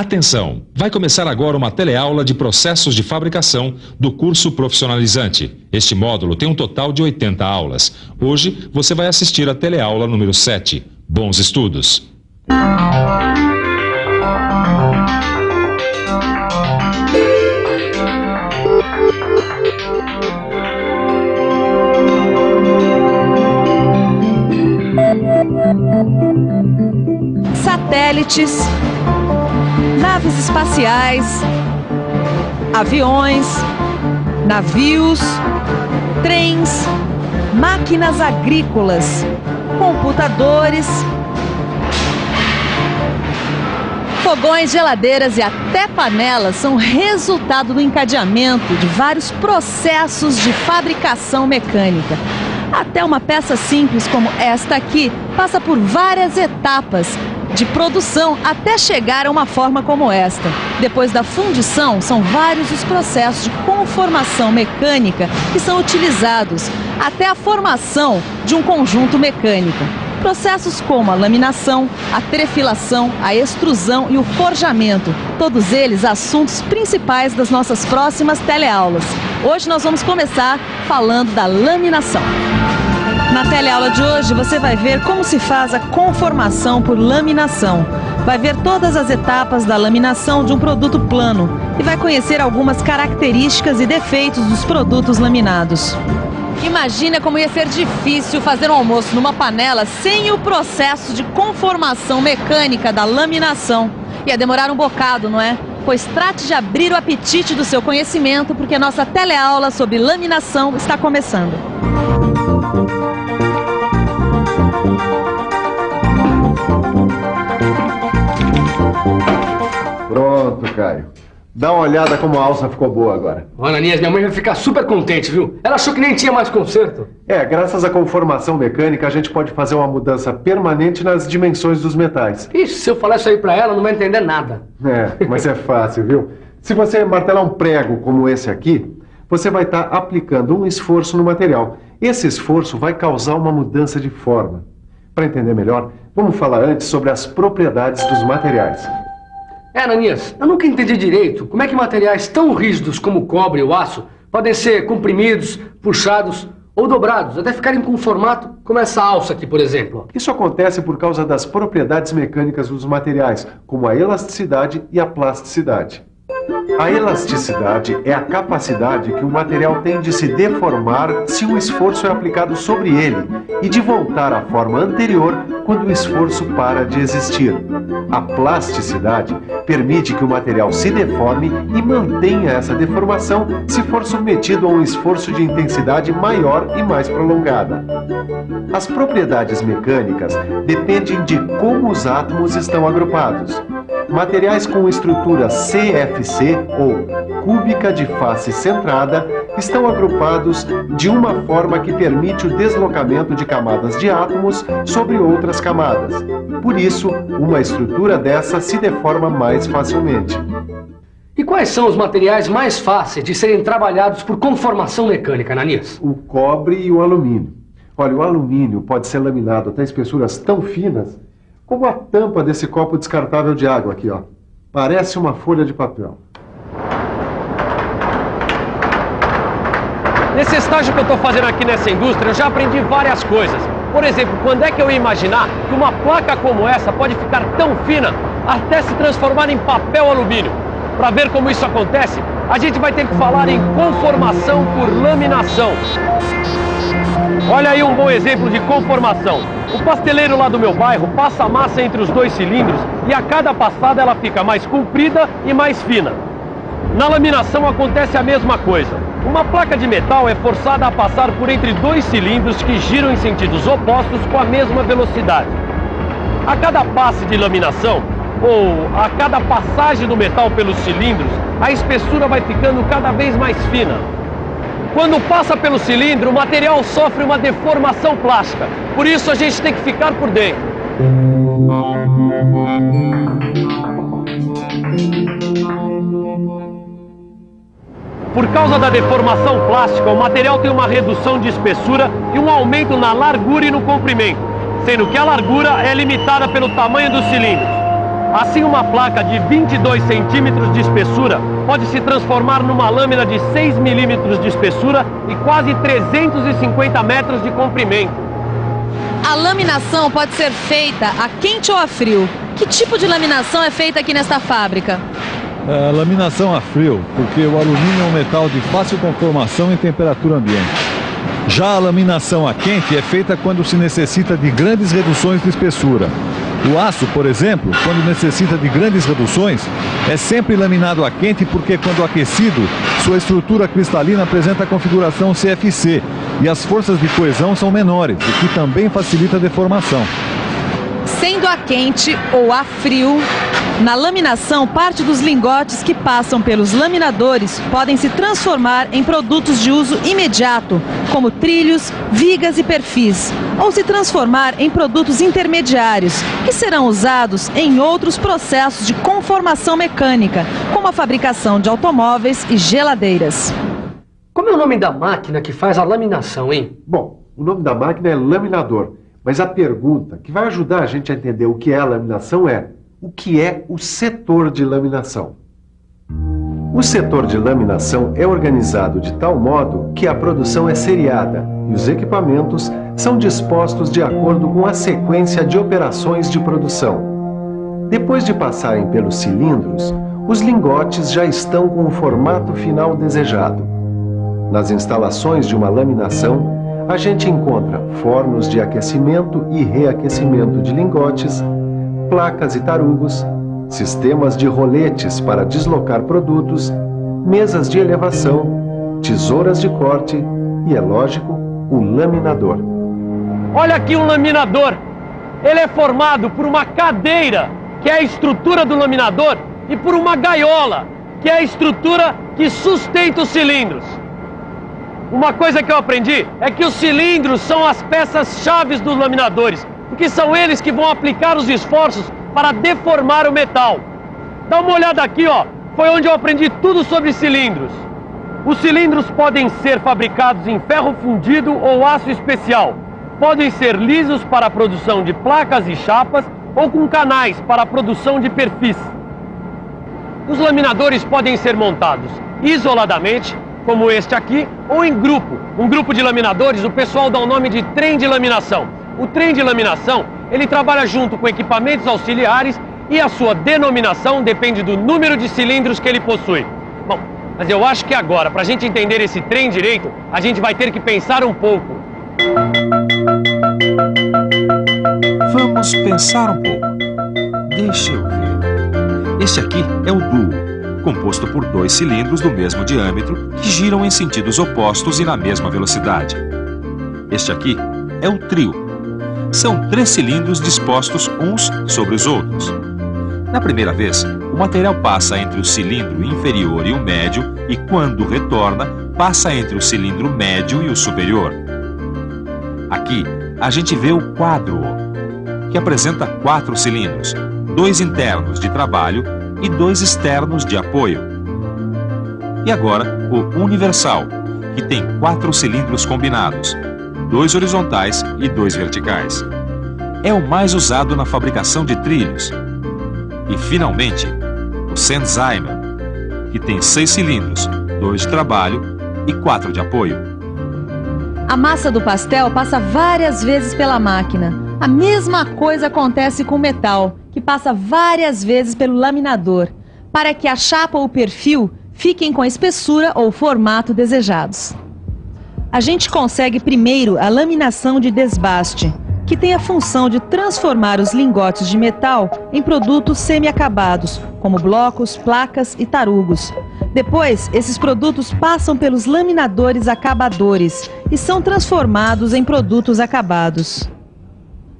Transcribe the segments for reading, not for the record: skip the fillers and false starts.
Atenção! Vai começar agora uma teleaula de processos de fabricação do curso profissionalizante. Este módulo tem um total de 80 aulas. Hoje você vai assistir a teleaula número 7. Bons estudos! Satélites, naves espaciais, aviões, navios, trens, máquinas agrícolas, computadores, fogões, geladeiras e até panelas são resultado do encadeamento de vários processos de fabricação mecânica. Até uma peça simples como esta aqui passa por várias etapas de produção até chegar a uma forma como esta. Depois da fundição, são vários os processos de conformação mecânica que são utilizados até a formação de um conjunto mecânico. Processos como a laminação, a trefilação, a extrusão e o forjamento. Todos eles assuntos principais das nossas próximas teleaulas. Hoje nós vamos começar falando da laminação. Na teleaula de hoje você vai ver como se faz a conformação por laminação. Vai ver todas as etapas da laminação de um produto plano e vai conhecer algumas características e defeitos dos produtos laminados. Imagina como ia ser difícil fazer um almoço numa panela sem o processo de conformação mecânica da laminação. Ia demorar um bocado, não é? Pois trate de abrir o apetite do seu conhecimento, porque a nossa teleaula sobre laminação está começando. Pronto, Caio. Dá uma olhada como a alça ficou boa agora. Ô, Ananias, minha mãe vai ficar super contente, viu? Ela achou que nem tinha mais conserto. Graças à conformação mecânica, a gente pode fazer uma mudança permanente nas dimensões dos metais. Ixi, se eu falar isso aí pra ela, não vai entender nada. Mas é fácil, viu? Se você martelar um prego como esse aqui, você vai estar aplicando um esforço no material. Esse esforço vai causar uma mudança de forma. Para entender melhor, vamos falar antes sobre as propriedades dos materiais. Ananias, eu nunca entendi direito como é que materiais tão rígidos como o cobre e o aço podem ser comprimidos, puxados ou dobrados, até ficarem com um formato como essa alça aqui, por exemplo. Isso acontece por causa das propriedades mecânicas dos materiais, como a elasticidade e a plasticidade. A elasticidade é a capacidade que o material tem de se deformar se um esforço é aplicado sobre ele e de voltar à forma anterior quando o esforço para de existir. A plasticidade permite que o material se deforme e mantenha essa deformação se for submetido a um esforço de intensidade maior e mais prolongada. As propriedades mecânicas dependem de como os átomos estão agrupados. Materiais com estrutura CFC, ou cúbica de face centrada, estão agrupados de uma forma que permite o deslocamento de camadas de átomos sobre outras camadas. Por isso, uma estrutura dessa se deforma mais facilmente. E quais são os materiais mais fáceis de serem trabalhados por conformação mecânica, Ananias? O cobre e o alumínio. Olha, o alumínio pode ser laminado até espessuras tão finas como a tampa desse copo descartável de água aqui, ó. Parece uma folha de papel. Nesse estágio que eu estou fazendo aqui nessa indústria, eu já aprendi várias coisas. Por exemplo, quando é que eu ia imaginar que uma placa como essa pode ficar tão fina até se transformar em papel alumínio? Para ver como isso acontece, a gente vai ter que falar em conformação por laminação. Olha aí um bom exemplo de conformação. O pasteleiro lá do meu bairro passa a massa entre os dois cilindros e a cada passada ela fica mais comprida e mais fina. Na laminação acontece a mesma coisa. Uma placa de metal é forçada a passar por entre dois cilindros que giram em sentidos opostos com a mesma velocidade. A cada passe de laminação, ou a cada passagem do metal pelos cilindros, a espessura vai ficando cada vez mais fina. Quando passa pelo cilindro, o material sofre uma deformação plástica. Por isso a gente tem que ficar por dentro. Por causa da deformação plástica, o material tem uma redução de espessura e um aumento na largura e no comprimento, sendo que a largura é limitada pelo tamanho dos cilindros. Assim, uma placa de 22 centímetros de espessura pode se transformar numa lâmina de 6 milímetros de espessura e quase 350 metros de comprimento. A laminação pode ser feita a quente ou a frio. Que tipo de laminação é feita aqui nesta fábrica? A laminação a frio, porque o alumínio é um metal de fácil conformação em temperatura ambiente. Já a laminação a quente é feita quando se necessita de grandes reduções de espessura. O aço, por exemplo, quando necessita de grandes reduções, é sempre laminado a quente porque, quando aquecido, sua estrutura cristalina apresenta a configuração CFC e as forças de coesão são menores, o que também facilita a deformação. Sendo a quente ou a frio, na laminação, parte dos lingotes que passam pelos laminadores podem se transformar em produtos de uso imediato, como trilhos, vigas e perfis, ou se transformar em produtos intermediários, que serão usados em outros processos de conformação mecânica, como a fabricação de automóveis e geladeiras. Como é o nome da máquina que faz a laminação, hein? Bom, o nome da máquina é laminador, mas a pergunta que vai ajudar a gente a entender o que é a laminação é: o que é o setor de laminação? O setor de laminação é organizado de tal modo que a produção é seriada e os equipamentos são dispostos de acordo com a sequência de operações de produção. Depois de passarem pelos cilindros, os lingotes já estão com o formato final desejado. Nas instalações de uma laminação, a gente encontra fornos de aquecimento e reaquecimento de lingotes, placas e tarugos, sistemas de roletes para deslocar produtos, mesas de elevação, tesouras de corte e, é lógico, o laminador. Olha aqui um laminador. Ele é formado por uma cadeira, que é a estrutura do laminador, e por uma gaiola, que é a estrutura que sustenta os cilindros. Uma coisa que eu aprendi é que os cilindros são as peças-chave dos laminadores, porque são eles que vão aplicar os esforços para deformar o metal. Dá uma olhada aqui, ó. Foi onde eu aprendi tudo sobre cilindros. Os cilindros podem ser fabricados em ferro fundido ou aço especial. Podem ser lisos para a produção de placas e chapas ou com canais para a produção de perfis. Os laminadores podem ser montados isoladamente, como este aqui, ou em grupo. Um grupo de laminadores, o pessoal dá o nome de trem de laminação. O trem de laminação, ele trabalha junto com equipamentos auxiliares e a sua denominação depende do número de cilindros que ele possui. Bom, mas eu acho que agora, para a gente entender esse trem direito, a gente vai ter que pensar um pouco. Vamos pensar um pouco. Deixa eu ver. Este aqui é o duo, composto por 2 cilindros do mesmo diâmetro que giram em sentidos opostos e na mesma velocidade. Este aqui é o trio. São 3 cilindros dispostos uns sobre os outros. Na primeira vez, o material passa entre o cilindro inferior e o médio e, quando retorna, passa entre o cilindro médio e o superior. Aqui, a gente vê o quádruo, que apresenta 4 cilindros, 2 internos de trabalho e 2 externos de apoio. E agora, o universal, que tem 4 cilindros combinados, 2 horizontais e 2 verticais. É o mais usado na fabricação de trilhos. E, finalmente, o Sennheimer, que tem 6 cilindros, 2 de trabalho e 4 de apoio. A massa do pastel passa várias vezes pela máquina. A mesma coisa acontece com o metal, que passa várias vezes pelo laminador, para que a chapa ou o perfil fiquem com a espessura ou formato desejados. A gente consegue primeiro a laminação de desbaste, que tem a função de transformar os lingotes de metal em produtos semi-acabados, como blocos, placas e tarugos. Depois, esses produtos passam pelos laminadores acabadores e são transformados em produtos acabados.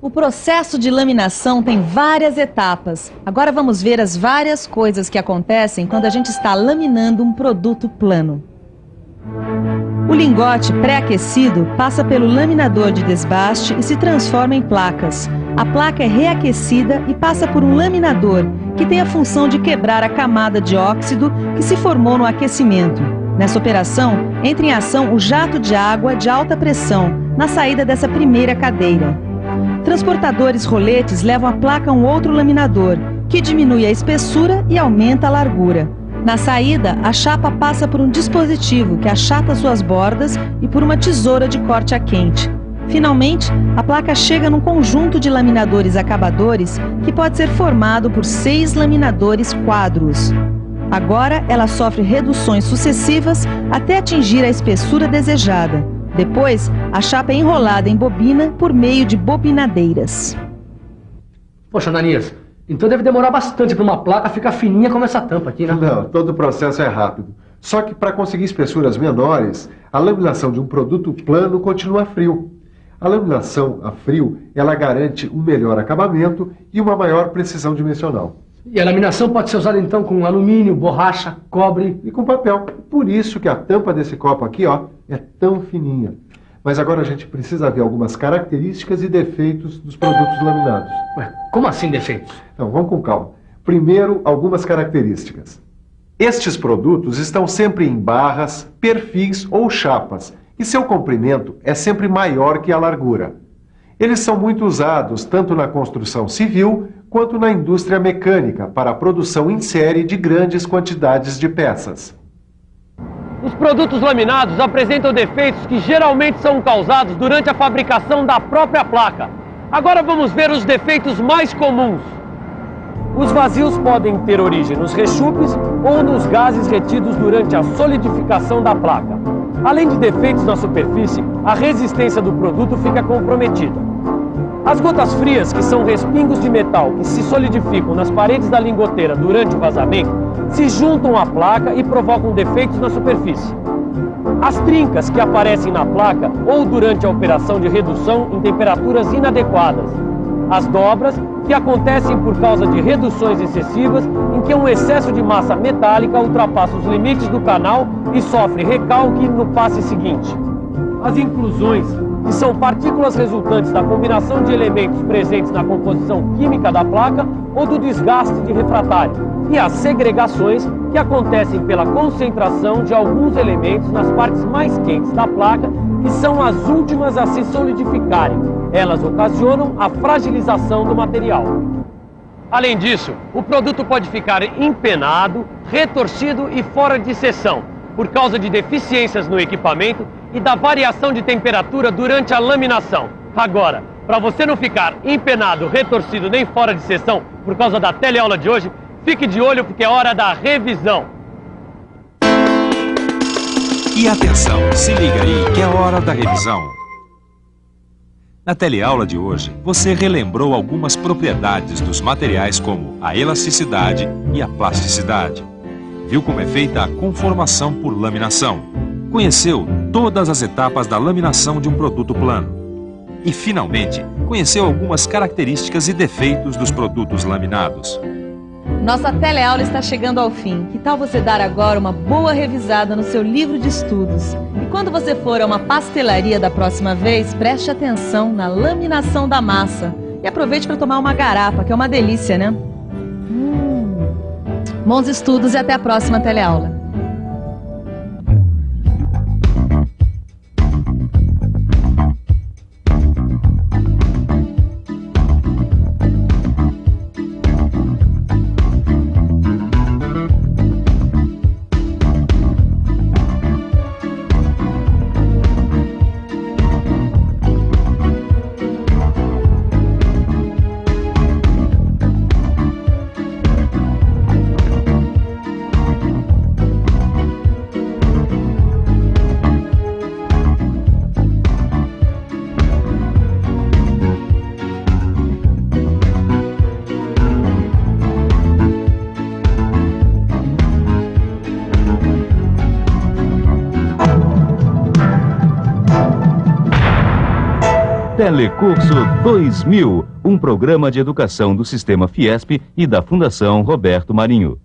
O processo de laminação tem várias etapas. Agora vamos ver as várias coisas que acontecem quando a gente está laminando um produto plano. O lingote pré-aquecido passa pelo laminador de desbaste e se transforma em placas. A placa é reaquecida e passa por um laminador, que tem a função de quebrar a camada de óxido que se formou no aquecimento. Nessa operação, entra em ação o jato de água de alta pressão na saída dessa primeira cadeira. Transportadores roletes levam a placa a um outro laminador, que diminui a espessura e aumenta a largura. Na saída, a chapa passa por um dispositivo que achata suas bordas e por uma tesoura de corte a quente. Finalmente, a placa chega num conjunto de laminadores acabadores que pode ser formado por 6 laminadores quadros. Agora, ela sofre reduções sucessivas até atingir a espessura desejada. Depois, a chapa é enrolada em bobina por meio de bobinadeiras. Poxa, Ananias, então deve demorar bastante para uma placa ficar fininha como essa tampa aqui, né? Não, todo o processo é rápido. Só que para conseguir espessuras menores, a laminação de um produto plano continua a frio. A laminação a frio, ela garante um melhor acabamento e uma maior precisão dimensional. E a laminação pode ser usada então com alumínio, borracha, cobre E com papel. Por isso que a tampa desse copo aqui, ó, é tão fininha. Mas agora a gente precisa ver algumas características e defeitos dos produtos laminados. Ué, como assim defeitos? Então, vamos com calma. Primeiro, algumas características. Estes produtos estão sempre em barras, perfis ou chapas, e seu comprimento é sempre maior que a largura. Eles são muito usados tanto na construção civil quanto na indústria mecânica para a produção em série de grandes quantidades de peças. Os produtos laminados apresentam defeitos que geralmente são causados durante a fabricação da própria placa. Agora vamos ver os defeitos mais comuns. Os vazios podem ter origem nos rechupes ou nos gases retidos durante a solidificação da placa. Além de defeitos na superfície, a resistência do produto fica comprometida. As gotas frias, que são respingos de metal que se solidificam nas paredes da lingoteira durante o vazamento, se juntam à placa e provocam defeitos na superfície. As trincas que aparecem na placa ou durante a operação de redução em temperaturas inadequadas. As dobras, que acontecem por causa de reduções excessivas em que um excesso de massa metálica ultrapassa os limites do canal e sofre recalque no passe seguinte. As inclusões, que são partículas resultantes da combinação de elementos presentes na composição química da placa ou do desgaste de refratário. E as segregações, que acontecem pela concentração de alguns elementos nas partes mais quentes da placa, que são as últimas a se solidificarem. Elas ocasionam a fragilização do material. Além disso, o produto pode ficar empenado, retorcido e fora de seção, por causa de deficiências no equipamento e da variação de temperatura durante a laminação. Agora, para você não ficar empenado, retorcido nem fora de seção por causa da teleaula de hoje, fique de olho porque é hora da revisão. E atenção, se liga aí que é hora da revisão. Na teleaula de hoje, você relembrou algumas propriedades dos materiais como a elasticidade e a plasticidade. Viu como é feita a conformação por laminação. Conheceu todas as etapas da laminação de um produto plano. E, finalmente, conheceu algumas características e defeitos dos produtos laminados. Nossa teleaula está chegando ao fim. Que tal você dar agora uma boa revisada no seu livro de estudos? E quando você for a uma pastelaria da próxima vez, preste atenção na laminação da massa. E aproveite para tomar uma garapa, que é uma delícia, né? Bons estudos e até a próxima teleaula. Telecurso 2000, um programa de educação do Sistema Fiesp e da Fundação Roberto Marinho.